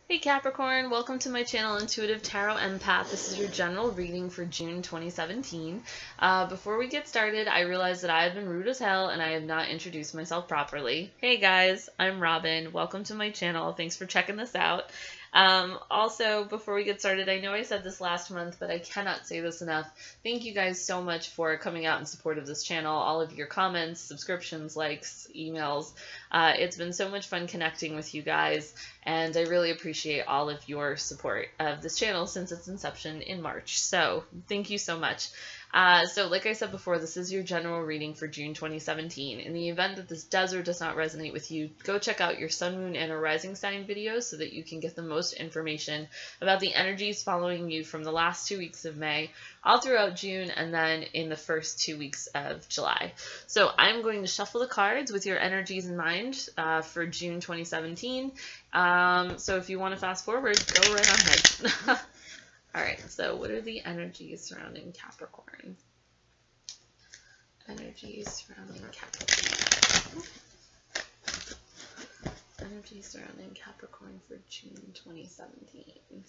Hey Capricorn, welcome to my channel Intuitive Tarot Empath. This is your general reading for June 2017. Before we get started, I realize that I have been rude as hell and I have not introduced myself properly. Hey guys, I'm Robin. Welcome to my channel. Thanks for checking this out. Also, before we get started, I know I said this last month, but I cannot say this enough. Thank you guys so much for coming out in support of this channel, all of your comments, subscriptions, likes, emails. It's been so much fun connecting with you guys, and I really appreciate all of your support of this channel since its inception in March. So thank you so much. So like I said before, this is your general reading for June 2017. In the event that this does or does not resonate with you, go check out your Sun, Moon, and or Rising sign videos so that you can get the most information about the energies following you from the last 2 weeks of May, all throughout June, and then in the first 2 weeks of July. So I'm going to shuffle the cards with your energies in mind for June 2017. So if you want to fast forward, go right ahead. Alright, so what are the energies surrounding Capricorn? Energies surrounding Capricorn. Energies surrounding Capricorn for June 2017.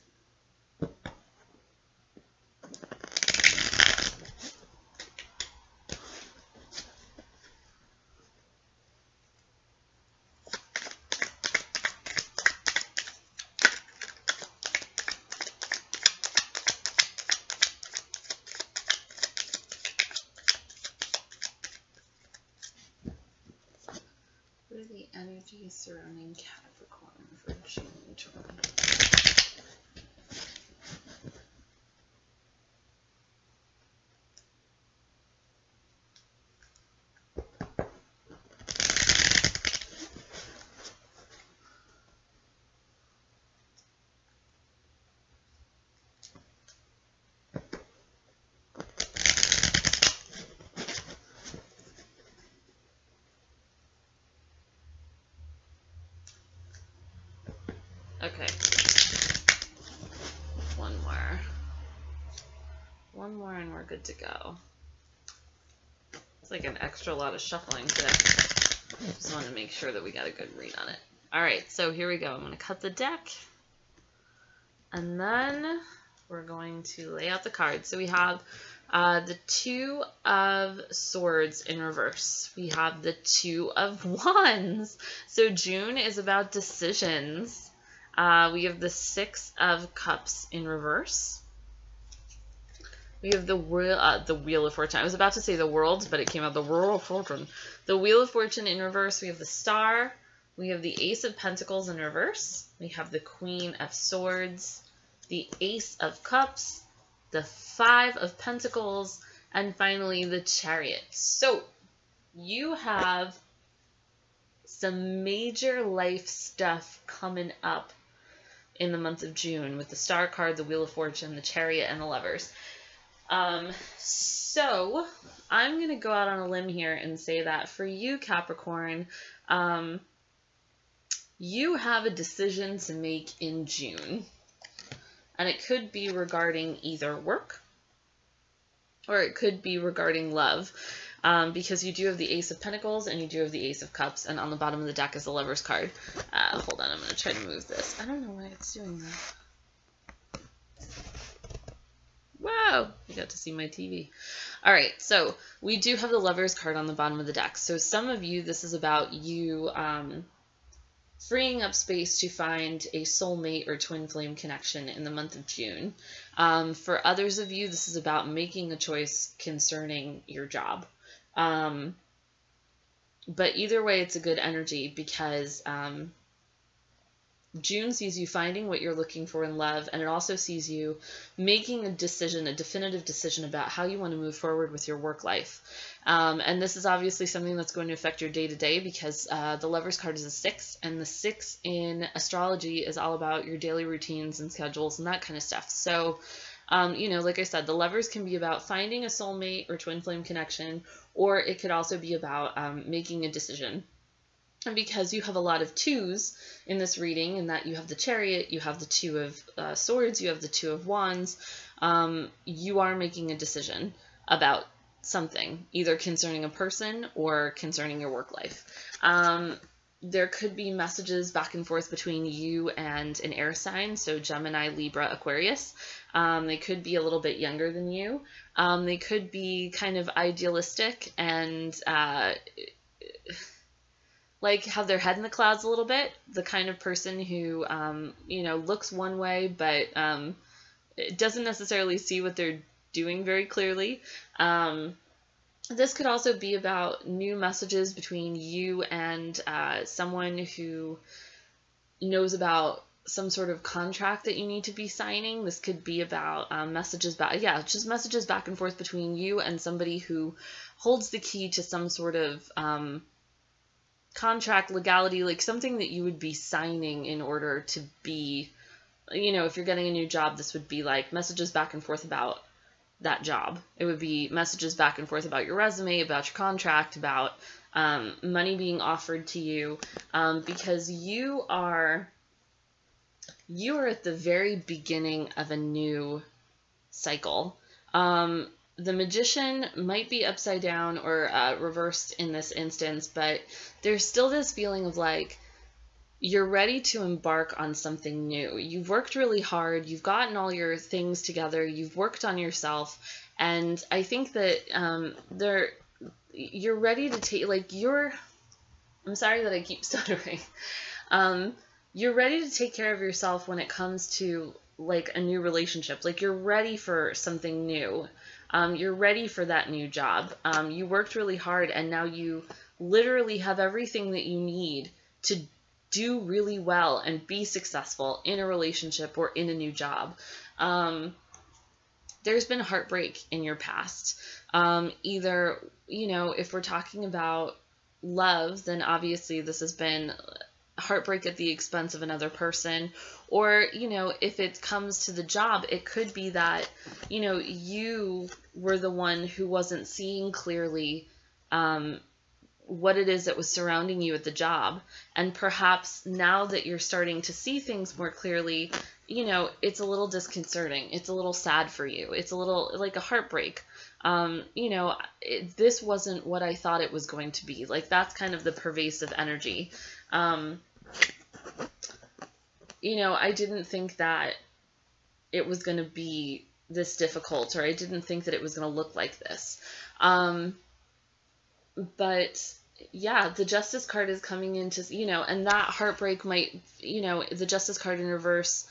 What are the energies surrounding Capricorn for June 2017? Okay. One more and we're good to go. It's like an extra lot of shuffling today. Just wanted to make sure that we got a good read on it. Alright, so here we go. I'm going to cut the deck. And then we're going to lay out the cards. So we have the Two of Swords in reverse. We have the Two of Wands. So June is about decisions. We have the Six of Cups in reverse. We have the Wheel of Fortune. I was about to say the World, but it came out the Wheel of Fortune. The Wheel of Fortune in reverse. We have the Star. We have the Ace of Pentacles in reverse. We have the Queen of Swords, the Ace of Cups, the Five of Pentacles, and finally the Chariot. So you have some major life stuff coming up in the month of June with the Star card, the Wheel of Fortune, the Chariot, and the Lovers. So I'm going to go out on a limb here and say that for you, Capricorn, you have a decision to make in June. And it could be regarding either work or it could be regarding love. Because you do have the Ace of Pentacles and you do have the Ace of Cups, and on the bottom of the deck is the Lover's card. Hold on, I'm going to try to move this. I don't know why it's doing that. Wow, you got to see my TV. Alright, so we do have the Lover's card on the bottom of the deck. So some of you, this is about you freeing up space to find a soulmate or twin flame connection in the month of June. For others of you, this is about making a choice concerning your job. But either way, it's a good energy because June sees you finding what you're looking for in love, and it also sees you making a decision, a definitive decision about how you want to move forward with your work life. And this is obviously something that's going to affect your day-to-day because the Lover's card is a 6, and the 6 in astrology is all about your daily routines and schedules and that kind of stuff. So, you know, like I said, the Lovers can be about finding a soulmate or twin flame connection, or it could also be about making a decision. And because you have a lot of 2s in this reading, in that you have the Chariot, you have the Two of Swords, you have the Two of Wands, you are making a decision about something, either concerning a person or concerning your work life. There could be messages back and forth between you and an air sign, so Gemini, Libra, Aquarius. They could be a little bit younger than you. They could be kind of idealistic and like have their head in the clouds a little bit. The kind of person who, looks one way, but doesn't necessarily see what they're doing very clearly. This could also be about new messages between you and someone who knows about some sort of contract that you need to be signing. This could be about messages back and forth between you and somebody who holds the key to some sort of contract, legality, like something that you would be signing in order to be, if you're getting a new job, this would be like messages back and forth about that job. It would be messages back and forth about your resume, about your contract, about money being offered to you, because you are at the very beginning of a new cycle. The Magician might be upside down or reversed in this instance, but there's still this feeling of like, you're ready to embark on something new. You've worked really hard. You've gotten all your things together. You've worked on yourself. And I think that you're ready to take, I'm sorry that I keep stuttering. You're ready to take care of yourself when it comes to like a new relationship. Like you're ready for something new. You're ready for that new job. You worked really hard and now you literally have everything that you need to do really well and be successful in a relationship or in a new job. There's been heartbreak in your past. Either, if we're talking about love, then obviously this has been heartbreak at the expense of another person. Or, if it comes to the job, it could be that, you were the one who wasn't seeing clearly what it is that was surrounding you at the job. And perhaps now that you're starting to see things more clearly, it's a little disconcerting. It's a little sad for you. It's a little like a heartbreak. This wasn't what I thought it was going to be. Like that's kind of the pervasive energy. I didn't think that it was going to be this difficult, or I didn't think that it was going to look like this. But yeah, the Justice card is coming into, and that heartbreak might, the Justice card in reverse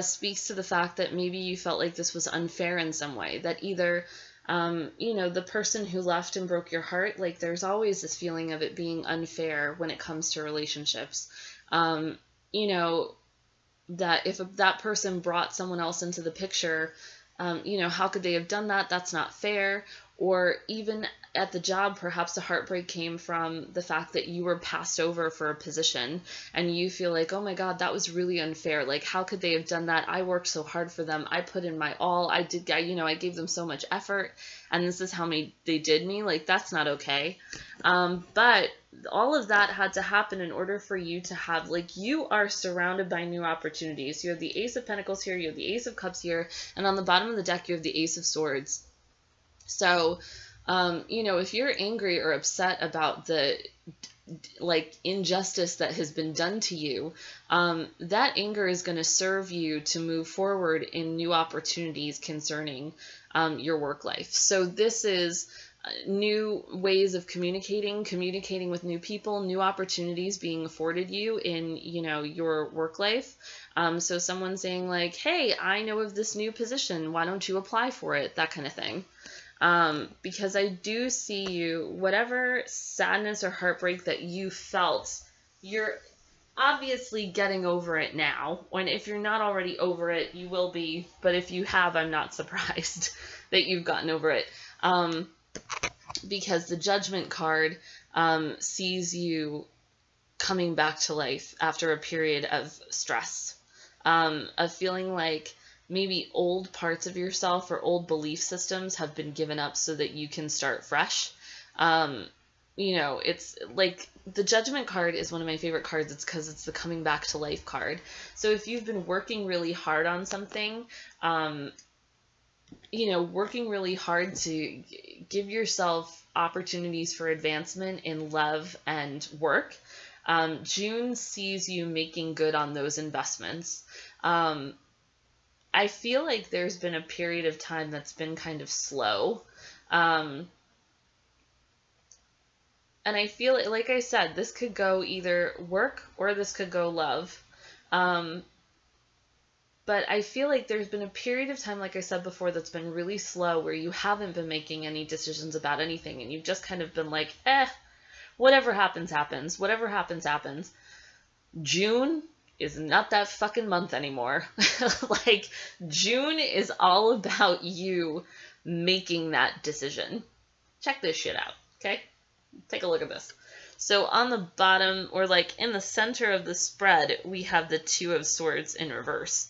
speaks to the fact that maybe you felt like this was unfair in some way, that either, the person who left and broke your heart, like there's always this feeling of it being unfair when it comes to relationships. That if that person brought someone else into the picture, how could they have done that? That's not fair. Or even at the job, perhaps the heartbreak came from the fact that you were passed over for a position and you feel like, oh my God, that was really unfair. Like, how could they have done that? I worked so hard for them. I put in my all. I gave them so much effort and this is how they did me. Like, that's not okay. But all of that had to happen in order for you to have, like, you are surrounded by new opportunities. You have the Ace of Pentacles here, you have the Ace of Cups here, and on the bottom of the deck, you have the Ace of Swords. So, if you're angry or upset about the, injustice that has been done to you, that anger is going to serve you to move forward in new opportunities concerning your work life. So this is new ways of communicating with new people, new opportunities being afforded you in, your work life. So someone saying like, hey, I know of this new position. Why don't you apply for it? That kind of thing. Because I do see you, whatever sadness or heartbreak that you felt, you're obviously getting over it now. When if you're not already over it, you will be. But if you have, I'm not surprised that you've gotten over it. Because the Judgment card sees you coming back to life after a period of stress, of feeling like maybe old parts of yourself or old belief systems have been given up so that you can start fresh. It's like the Judgment card is one of my favorite cards. It's because it's the coming back to life card. So if you've been working really hard on something, working really hard to give yourself opportunities for advancement in love and work, June sees you making good on those investments. I feel like there's been a period of time that's been kind of slow. And I feel like I said, this could go either work or this could go love. But I feel like there's been a period of time, like I said before, that's been really slow where you haven't been making any decisions about anything. And you've just kind of been like, whatever happens, happens. Whatever happens, happens. June is not that fucking month anymore. Like, June is all about you making that decision. Check this shit out, okay? Take a look at this. So on the bottom, or like in the center of the spread, we have the Two of Swords in reverse.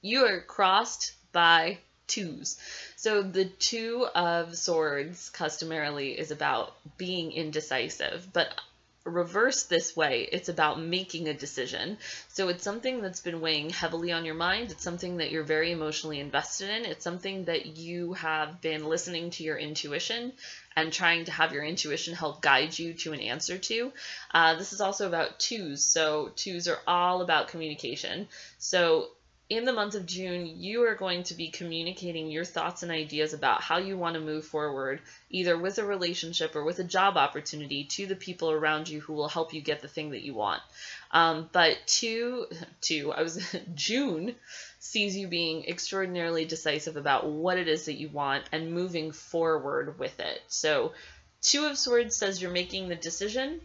You are crossed by twos. So the Two of Swords customarily is about being indecisive, but reverse this way, it's about making a decision. So it's something that's been weighing heavily on your mind. It's something that you're very emotionally invested in. It's something that you have been listening to your intuition and trying to have your intuition help guide you to an answer to. This is also about twos. So twos are all about communication. So in the month of June, you are going to be communicating your thoughts and ideas about how you want to move forward, either with a relationship or with a job opportunity, to the people around you who will help you get the thing that you want. But June sees you being extraordinarily decisive about what it is that you want and moving forward with it. So Two of Swords says you're making the decision.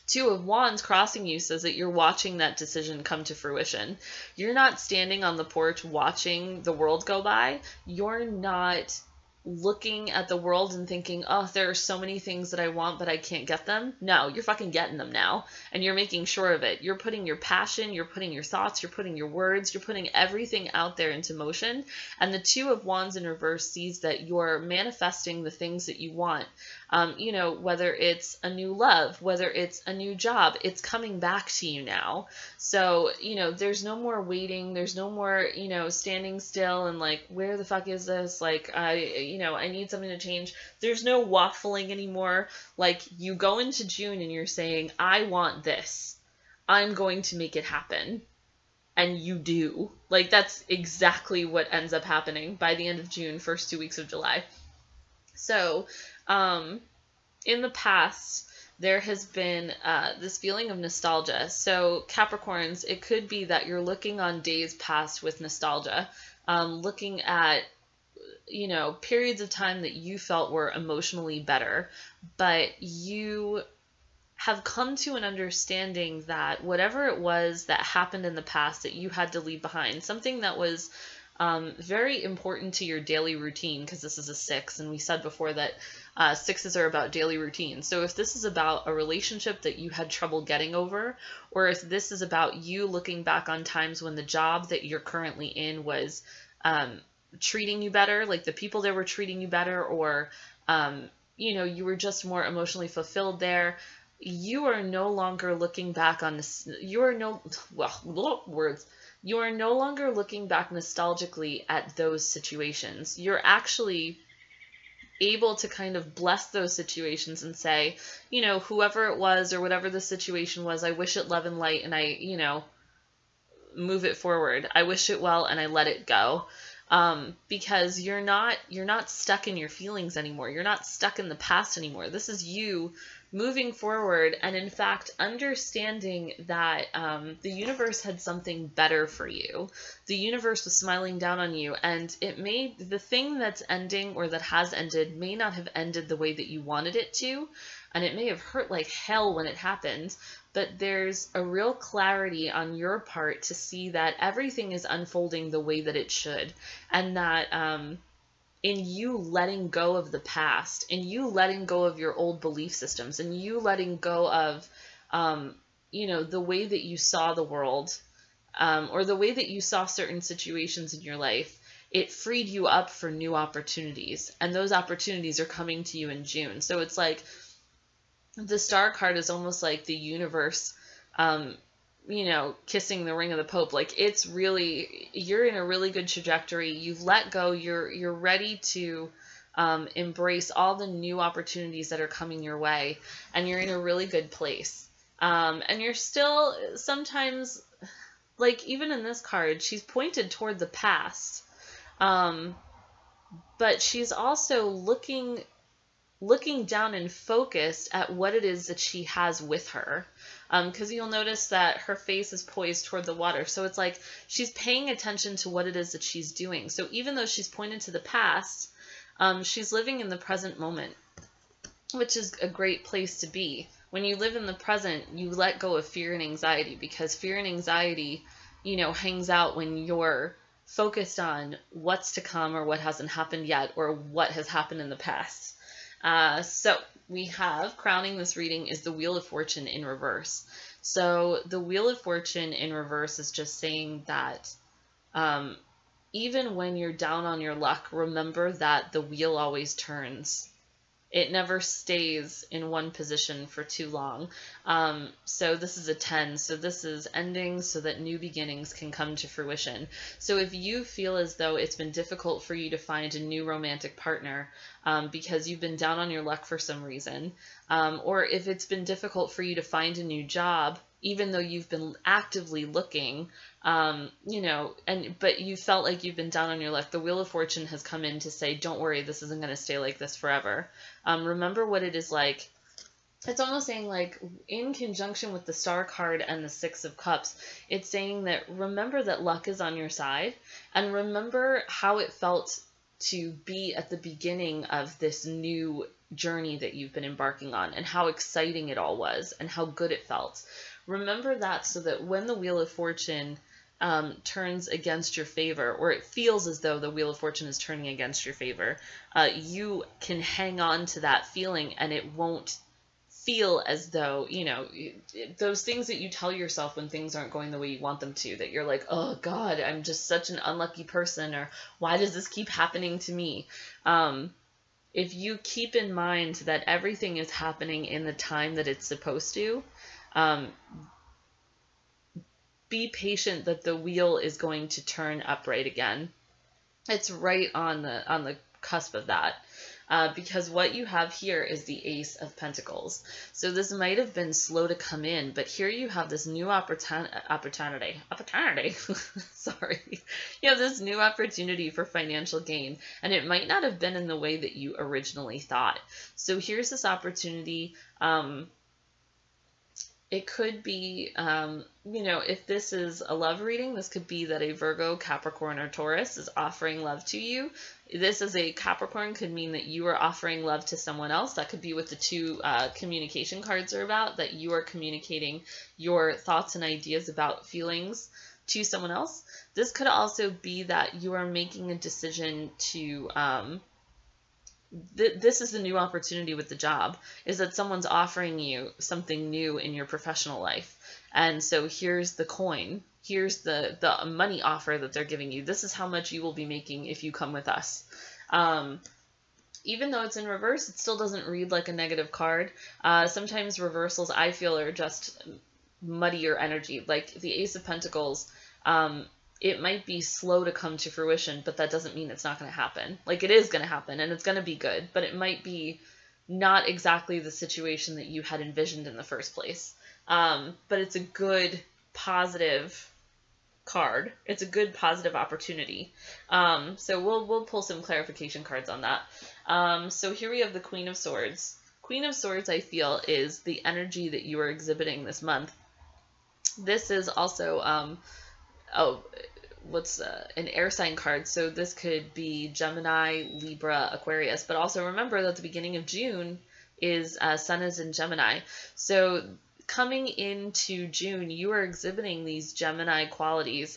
Two of Wands crossing you says that you're watching that decision come to fruition. You're not standing on the porch watching the world go by. You're not looking at the world and thinking, oh, there are so many things that I want, but I can't get them. No, you're fucking getting them now. And you're making sure of it. You're putting your passion, you're putting your thoughts, you're putting your words, you're putting everything out there into motion. And the Two of Wands in reverse sees that you're manifesting the things that you want. You know, whether it's a new love, whether it's a new job, it's coming back to you now. So, you know, there's no more waiting. There's no more, you know, standing still and like, where the fuck is this? Like, I need something to change. There's no waffling anymore. Like, you go into June and you're saying, I want this. I'm going to make it happen. And you do. Like, that's exactly what ends up happening by the end of June, first 2 weeks of July. So, in the past, there has been this feeling of nostalgia. So Capricorns, it could be that you're looking on days past with nostalgia, looking at, you know, periods of time that you felt were emotionally better, but you have come to an understanding that whatever it was that happened in the past that you had to leave behind, something that was very important to your daily routine, because this is a 6, and we said before that 6s are about daily routine. So if this is about a relationship that you had trouble getting over, or if this is about you looking back on times when the job that you're currently in was treating you better, like the people there were treating you better, or you know, you were just more emotionally fulfilled there, you are no longer looking back on this. You are no longer looking back nostalgically at those situations. You're actually able to kind of bless those situations and say, you know, whoever it was or whatever the situation was, I wish it love and light, and I, you know, move it forward. I wish it well and I let it go. Because you're not stuck in your feelings anymore. You're not stuck in the past anymore. This is you moving forward, and in fact understanding that the universe had something better for you. The universe was smiling down on you, and the thing that's ending or that has ended may not have ended the way that you wanted it to, and it may have hurt like hell when it happened, but there's a real clarity on your part to see that everything is unfolding the way that it should, and that in you letting go of the past, in you letting go of your old belief systems, and you letting go of, you know, the way that you saw the world, or the way that you saw certain situations in your life, it freed you up for new opportunities, and those opportunities are coming to you in June. So it's like, the Star card is almost like the universe, you know, kissing the ring of the Pope. Like, it's really, you're in a really good trajectory. You've let go. You're ready to embrace all the new opportunities that are coming your way, and you're in a really good place. And you're still sometimes, like even in this card, she's pointed toward the past. But she's also looking down and focused at what it is that she has with her. Because you'll notice that her face is poised toward the water. So it's like she's paying attention to what it is that she's doing. So even though she's pointed to the past, she's living in the present moment, which is a great place to be. When you live in the present, you let go of fear and anxiety, because fear and anxiety, hangs out when you're focused on what's to come or what hasn't happened yet or what has happened in the past. So we have, crowning this reading, is the Wheel of Fortune in reverse. So the Wheel of Fortune in reverse is just saying that even when you're down on your luck, remember that the wheel always turns. It never stays in one position for too long. So this is a 10. So this is endings so that new beginnings can come to fruition. So if you feel as though it's been difficult for you to find a new romantic partner because you've been down on your luck for some reason, or if it's been difficult for you to find a new job, even though you've been actively looking, but you felt like you've been down on your luck, the Wheel of Fortune has come in to say, don't worry, this isn't going to stay like this forever. Remember what it is like. It's almost saying, like, in conjunction with the Star card and the Six of Cups, it's saying that remember that luck is on your side, and remember how it felt to be at the beginning of this new journey that you've been embarking on, and how exciting it all was, and how good it felt. Remember that, so that when the Wheel of Fortune turns against your favor, or it feels as though the Wheel of Fortune is turning against your favor, you can hang on to that feeling, and it won't feel as though, those things that you tell yourself when things aren't going the way you want them to, that you're like, oh God, I'm just such an unlucky person, or why does this keep happening to me? If you keep in mind that everything is happening in the time that it's supposed to, be patient that the wheel is going to turn upright again. It's right on the cusp of that. Because what you have here is the Ace of Pentacles. So this might have been slow to come in, but here you have this new opportunity. Sorry. You have this new opportunity for financial gain, and it might not have been in the way that you originally thought. So here's this opportunity. It could be, if this is a love reading, this could be that a Virgo, Capricorn, or Taurus is offering love to you. This as a Capricorn could mean that you are offering love to someone else. That could be what the two communication cards are about, that you are communicating your thoughts and ideas about feelings to someone else. This could also be that you are making a decision to... this is the new opportunity with the job, is that someone's offering you something new in your professional life. And so here's the coin. Here's the money offer that they're giving you. This is how much you will be making if you come with us. Even though it's in reverse, it still doesn't read like a negative card. Sometimes reversals, I feel, are just muddier energy. Like the Ace of Pentacles, it might be slow to come to fruition, but that doesn't mean it's not going to happen. Like, it is going to happen, and it's going to be good, but it might be not exactly the situation that you had envisioned in the first place. But it's a good, positive card. It's a good, positive opportunity. So we'll pull some clarification cards on that. So here we have the Queen of Swords. Queen of Swords, I feel, is the energy that you are exhibiting this month. This is also... an air sign card, so this could be Gemini, Libra, Aquarius, but also remember that the beginning of June is Sun is in Gemini. So coming into June, you are exhibiting these Gemini qualities.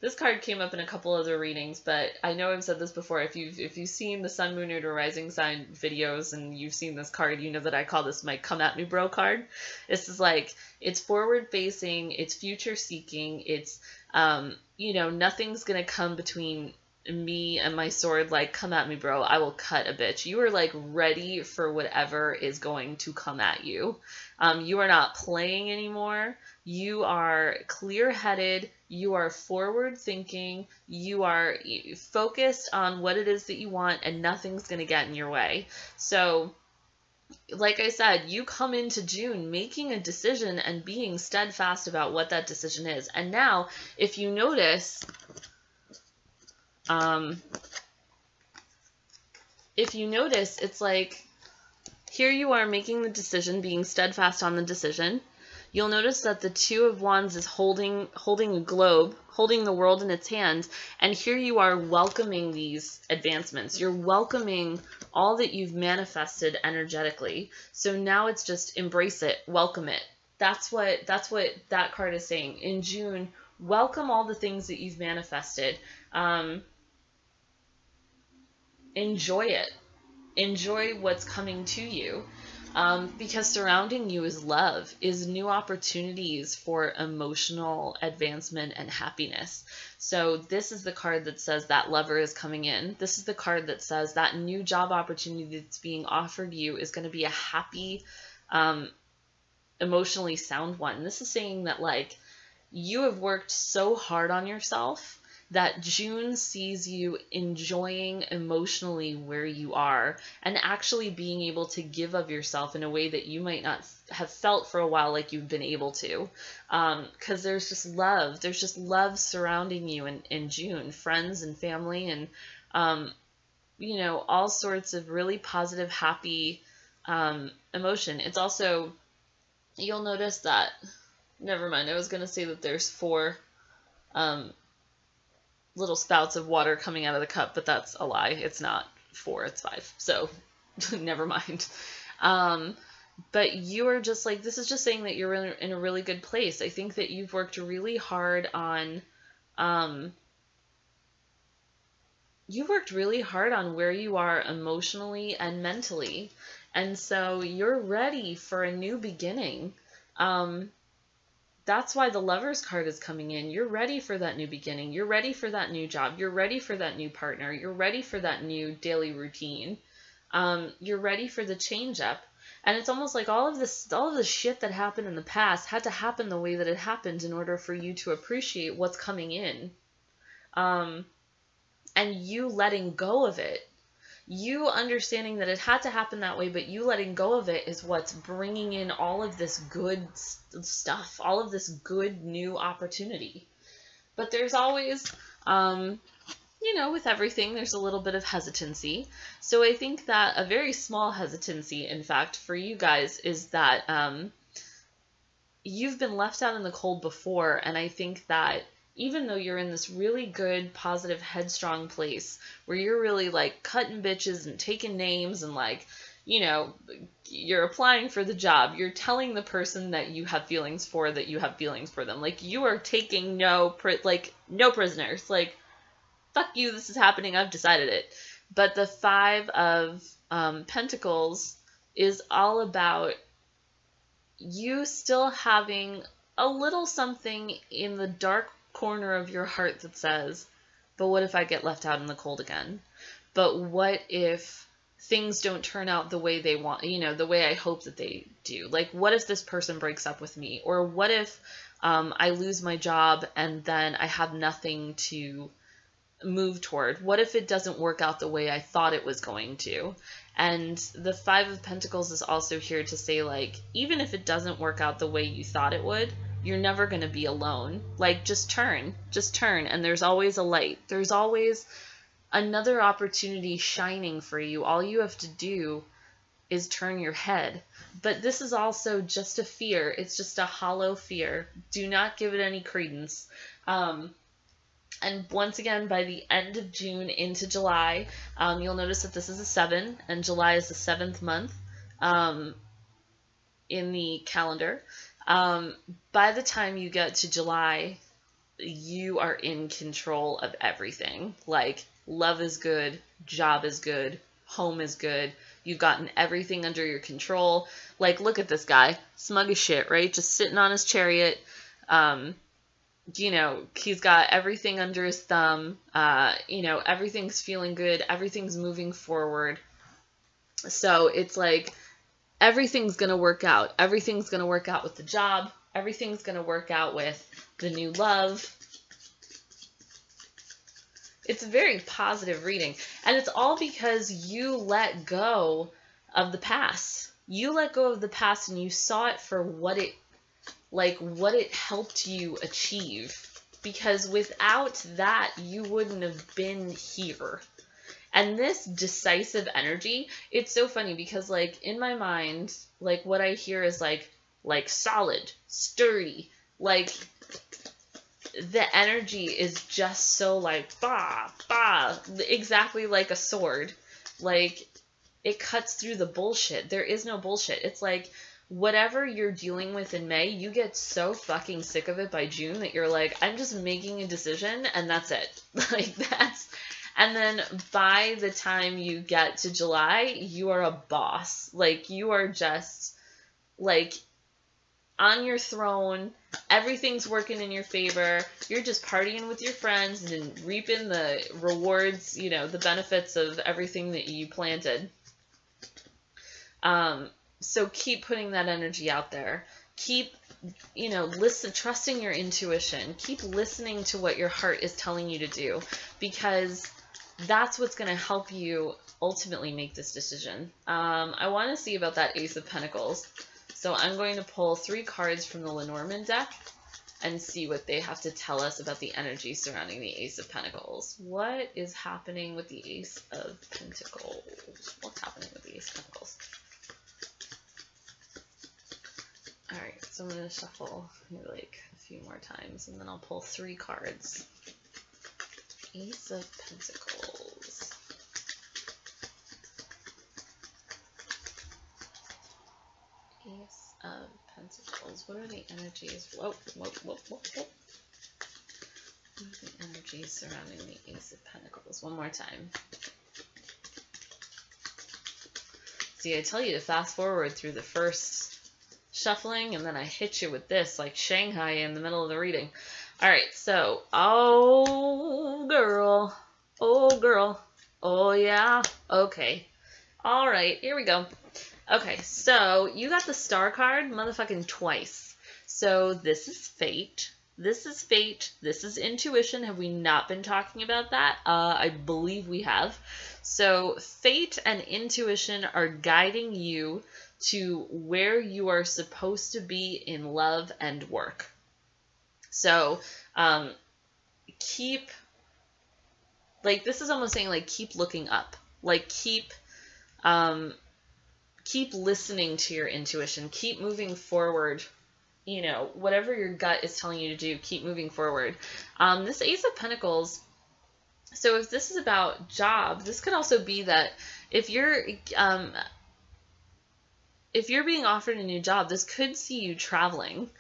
This card came up in a couple other readings, but I know I've said this before. If you've seen the Sun, Moon, or Rising sign videos and you've seen this card, you know that I call this my come at me bro card. This is like, it's forward facing, it's future seeking, it's nothing's gonna come between me and my sword, like, come at me, bro, I will cut a bitch. You are like ready for whatever is going to come at you. You are not playing anymore. You are clear-headed. You are forward-thinking. You are focused on what it is that you want, and nothing's going to get in your way. So like I said, you come into June making a decision and being steadfast about what that decision is. And now, if you notice, it's like, here you are making the decision, being steadfast on the decision. You'll notice that the Two of Wands is holding a globe, holding the world in its hand, and here you are welcoming these advancements. You're welcoming all that you've manifested energetically. So now it's just embrace it, welcome it. That's what that card is saying. In June, welcome all the things that you've manifested. Enjoy it. Enjoy what's coming to you. Because surrounding you is love, is new opportunities for emotional advancement and happiness. So this is the card that says that lover is coming in. This is the card that says that new job opportunity that's being offered you is going to be a happy, emotionally sound one. This is saying that, like, you have worked so hard on yourself that June sees you enjoying emotionally where you are and actually being able to give of yourself in a way that you might not have felt for a while like you've been able to. Because there's just love. There's just love surrounding you in June. Friends and family and, you know, all sorts of really positive, happy emotion. It's also, you'll notice that, never mind, I was going to say that there's 4... little spouts of water coming out of the cup, but that's a lie. It's not 4, it's 5. So never mind. But you are just like, this is just saying that you're in a really good place. I think that you've worked really hard on, where you are emotionally and mentally. And so you're ready for a new beginning. That's why the Lover's card is coming in. You're ready for that new beginning. You're ready for that new job. You're ready for that new partner. You're ready for that new daily routine. You're ready for the change up. And it's almost like all of the shit that happened in the past had to happen the way that it happened in order for you to appreciate what's coming in. And you letting go of it. You understanding that it had to happen that way, but you letting go of it is what's bringing in all of this good stuff, all of this good new opportunity. But there's always, you know, with everything, there's a little bit of hesitancy. So I think that a very small hesitancy, in fact, for you guys is that you've been left out in the cold before, and I think that even though you're in this really good, positive, headstrong place where you're really like cutting bitches and taking names and like, you know, you're applying for the job, you're telling the person that you have feelings for that you have feelings for them. Like, you are taking no prisoners. Like, fuck you, this is happening, I've decided it. But the 5 of Pentacles is all about you still having a little something in the dark corner of your heart that says, but what if I get left out in the cold again? But what if things don't turn out the way they want, you know, the way I hope that they do? Like, what if this person breaks up with me? Or what if I lose my job and then I have nothing to move toward? What if it doesn't work out the way I thought it was going to? And the 5 of Pentacles is also here to say, like, even if it doesn't work out the way you thought it would, you're never going to be alone. Like, just turn, and there's always a light. There's always another opportunity shining for you. All you have to do is turn your head. But this is also just a fear. It's just a hollow fear. Do not give it any credence. And once again, by the end of June into July, you'll notice that this is a 7, and July is the 7th month in the calendar. By the time you get to July, you are in control of everything. Like, love is good, job is good, home is good. You've gotten everything under your control. Like, look at this guy, smug as shit, right? Just sitting on his chariot. You know, he's got everything under his thumb. You know, everything's feeling good. Everything's moving forward. So it's like, everything's going to work out. Everything's going to work out with the job. Everything's going to work out with the new love. It's a very positive reading. And it's all because you let go of the past. you let go of the past and you saw it for what it, like, what it helped you achieve. Because without that, you wouldn't have been here. And this decisive energy, it's so funny because, like, in my mind, like, what I hear is, like solid, sturdy, like, the energy is just so, like, bah, bah, exactly like a sword. Like, it cuts through the bullshit. There is no bullshit. It's like, whatever you're dealing with in May, you get so fucking sick of it by June that you're like, I'm just making a decision and that's it. Like, that's, and then by the time you get to July, you are a boss. Like, you are just, like, on your throne. Everything's working in your favor. You're just partying with your friends and reaping the rewards, you know, the benefits of everything that you planted. So keep putting that energy out there. Keep, you know, trusting your intuition. Keep listening to what your heart is telling you to do, because that's what's going to help you ultimately make this decision. I want to see about that Ace of Pentacles. So I'm going to pull 3 cards from the Lenormand deck and see what they have to tell us about the energy surrounding the Ace of Pentacles. What is happening with the Ace of Pentacles? What's happening with the Ace of Pentacles? Alright, so I'm going to shuffle maybe like a few more times, and then I'll pull 3 cards. Ace of Pentacles. Ace of Pentacles. What are the energies? Whoa, whoa, whoa, whoa, whoa. What are the energies surrounding the Ace of Pentacles? One more time. See, I tell you to fast forward through the first shuffling, and then I hit you with this, like Shanghai in the middle of the reading. Alright, so, oh girl, oh yeah, okay. Alright, here we go. Okay, so you got the Star card motherfucking twice. So this is fate. This is fate. This is intuition. Have we not been talking about that? I believe we have. So fate and intuition are guiding you to where you are supposed to be in love and work. So keep, like, this is almost saying, like, keep looking up. Like, keep listening to your intuition. Keep moving forward. You know, whatever your gut is telling you to do, keep moving forward. This Ace of Pentacles, so if this is about job, this could also be that if you're being offered a new job, this could see you traveling.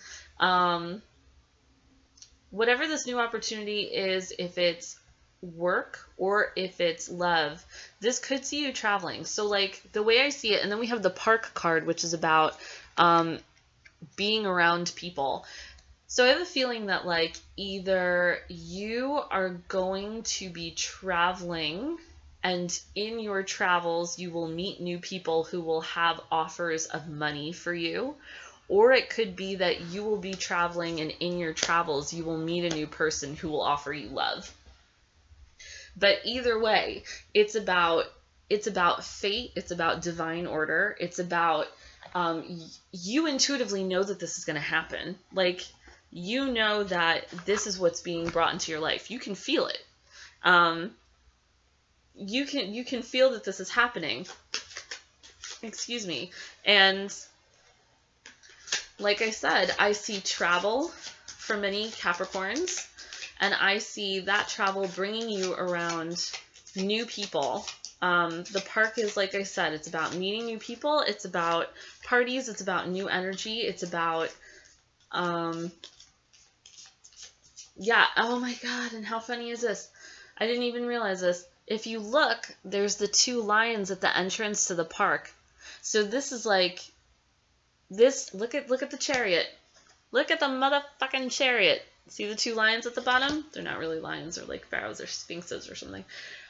Whatever this new opportunity is, if it's work or if it's love, this could see you traveling. So, like, the way I see it, and then we have the Park card, which is about being around people. So I have a feeling that, like, either you are going to be traveling, and in your travels you will meet new people who will have offers of money for you, or it could be that you will be traveling and in your travels you will meet a new person who will offer you love. But either way, it's about fate, it's about divine order, it's about you intuitively know that this is going to happen. Like, you know that this is what's being brought into your life. You can feel it. You can feel that this is happening. Excuse me. And like I said, I see travel for many Capricorns, and I see that travel bringing you around new people. The Park is, like I said, it's about meeting new people. It's about parties. It's about new energy. It's about, yeah. Oh my God. And how funny is this? I didn't even realize this. If you look, there's the 2 lions at the entrance to the park. So this is like this. Look at the chariot. Look at the motherfucking chariot. See the 2 lions at the bottom? They're not really lions. They're like pharaohs or sphinxes or something.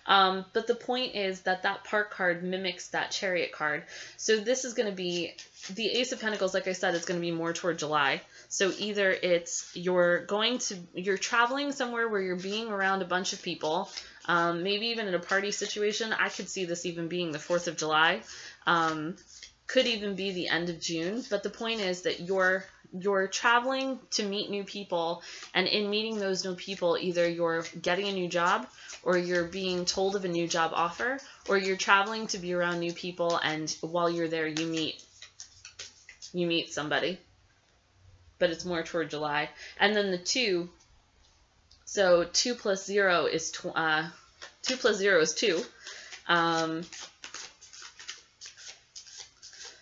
But the point is that that Park card mimics that chariot card. So this is going to be, the Ace of Pentacles, like I said, is going to be more toward July. So either it's you're traveling somewhere where you're being around a bunch of people, maybe even in a party situation. I could see this even being the 4th of July. could even be the end of June. But the point is that you're traveling to meet new people, and in meeting those new people, either you're getting a new job, or you're being told of a new job offer, or you're traveling to be around new people, and while you're there you meet somebody. But it's more toward July. And then the 2, so 2 plus 0 is 2 plus 0 is 2.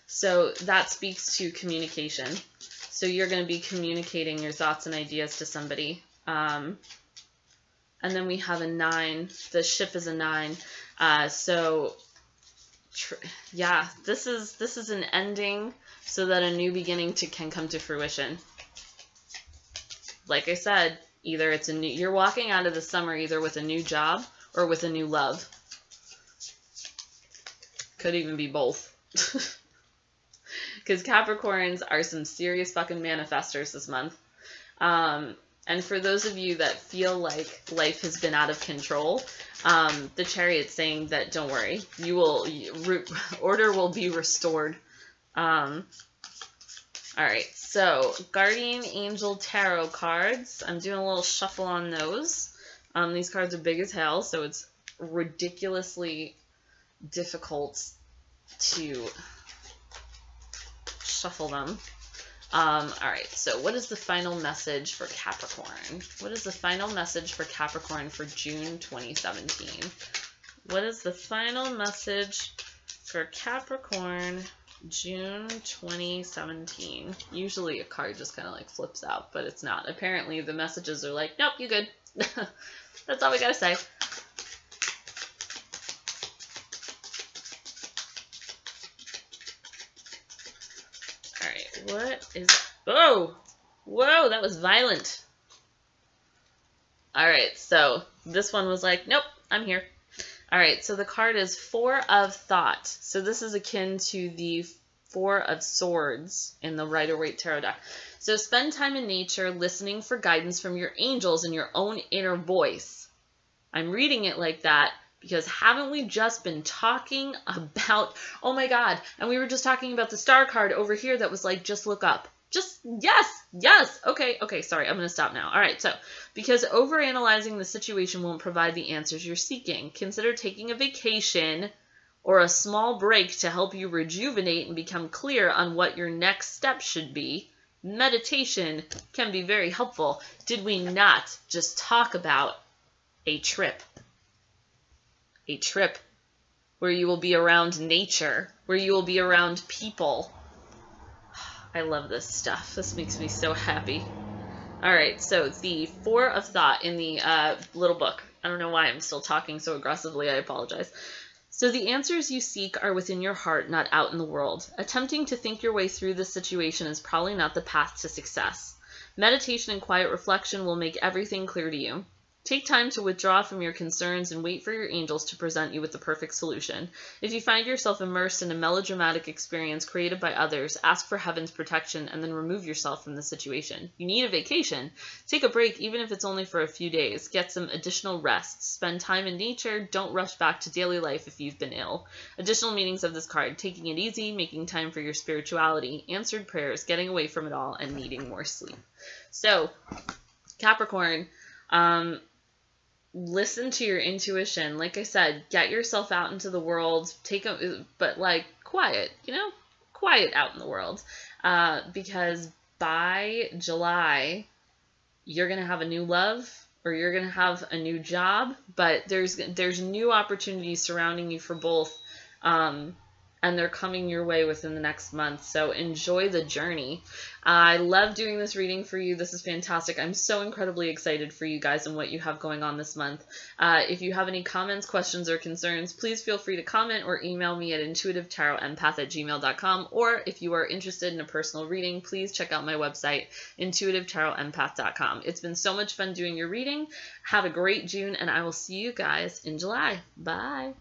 So that speaks to communication. So you're going to be communicating your thoughts and ideas to somebody. And then we have a 9. The ship is a 9. Yeah, this is an ending so that a new beginning can come to fruition. Like I said, either it's you're walking out of the summer either with a new job or with a new love. Could even be both. Because Capricorns are some serious fucking manifestors this month. And for those of you that feel like life has been out of control, the Chariot's saying that don't worry, order will be restored. All right, so Guardian Angel Tarot cards. I'm doing a little shuffle on those. These cards are big as hell, so it's ridiculously difficult to shuffle them. All right, so what is the final message for Capricorn? What is the final message for Capricorn for June 2017? What is the final message for Capricorn June 2017? Usually a card just kind of like flips out, but it's not. Apparently the messages are like, nope, you good. That's all we gotta say. What is... Whoa! Whoa, that was violent. Alright, so this one was like, nope, I'm here. Alright, so the card is 4 of Thought. So this is akin to the 4 of Swords in the Rider-Waite Tarot deck. So spend time in nature, listening for guidance from your angels and your own inner voice. I'm reading it like that because haven't we just been talking about, oh my God, and we were just talking about the star card over here that was like, just look up. Just, yes, okay, sorry, I'm going to stop now. All right, so, because overanalyzing the situation won't provide the answers you're seeking, consider taking a vacation or a small break to help you rejuvenate and become clear on what your next step should be. Meditation can be very helpful. Did we not just talk about a trip? A trip where you will be around nature, where you will be around people. I love this stuff. This makes me so happy. All right, so the 4 of Thought in the little book. I don't know why I'm still talking so aggressively. I apologize. So the answers you seek are within your heart, not out in the world. Attempting to think your way through this situation is probably not the path to success. Meditation and quiet reflection will make everything clear to you. Take time to withdraw from your concerns and wait for your angels to present you with the perfect solution. If you find yourself immersed in a melodramatic experience created by others, ask for heaven's protection and then remove yourself from the situation. You need a vacation. Take a break, even if it's only for a few days. Get some additional rest. Spend time in nature. Don't rush back to daily life if you've been ill. Additional meanings of this card: taking it easy, making time for your spirituality, answered prayers, getting away from it all, and needing more sleep. So, Capricorn, listen to your intuition. Like I said, get yourself out into the world, but like quiet, quiet out in the world, because by July, you're going to have a new love or you're going to have a new job, but there's new opportunities surrounding you for both, and they're coming your way within the next month. So enjoy the journey. I love doing this reading for you. This is fantastic. I'm so incredibly excited for you guys and what you have going on this month. If you have any comments, questions, or concerns, please feel free to comment or email me at intuitivetarotempath@gmail.com. Or if you are interested in a personal reading, please check out my website, intuitivetarotempath.com. It's been so much fun doing your reading. Have a great June, and I will see you guys in July. Bye.